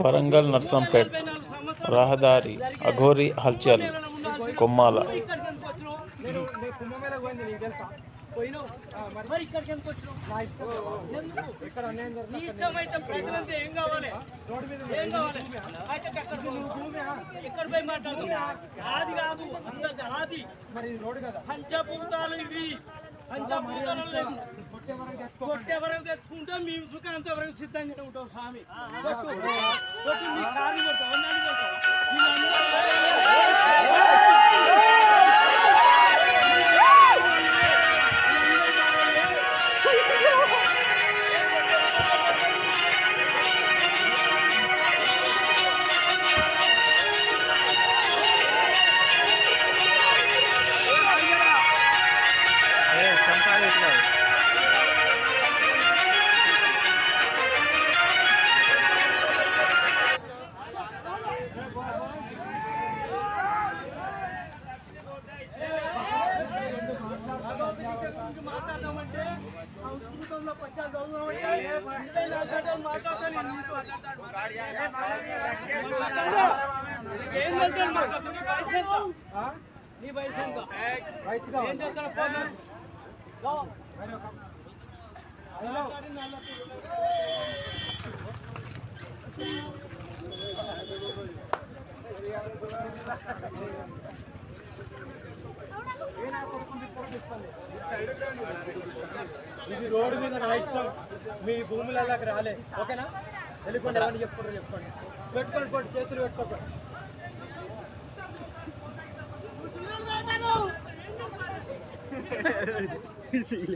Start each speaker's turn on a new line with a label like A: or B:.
A: వరంగల్ నర్సంపేట్ రహదారి అఘోరి హల్చల్ కొమ్మాల.
B: మరి ఇక్కడికి ఎందుకు వచ్చినావు? ఇష్టమైతే ప్రజలంతా ఏం కావాలి? ఏం కావాలి? అయితే ఎక్కడ పోయి మాట్లాడుతున్నా? ఆది కాదు, అందరిది ఆది. పంచభూతాలు ఇవి. పంచభూతాలు కొట్టే వరకు తెచ్చుకుంటే మేము సుఖాంత వరకు సిద్ధంగానే ఉంటాం స్వామి. కొట్టి మీ కారు కొడతాం. మాట్లాడదామంటే సంస్కృతంలో పద్యాలు చదువుదామంటే నీ వయసు ఎంత? ఏం చేస్తాడు? ఇది రోడ్డు మీద నా ఇష్టం, మీ భూములకి రాలే. ఓకేనా? వెళ్ళిపోండి. ఎవరిని చెప్పండి. పెట్టుకోండి, చేతులు పెట్టుకోండి.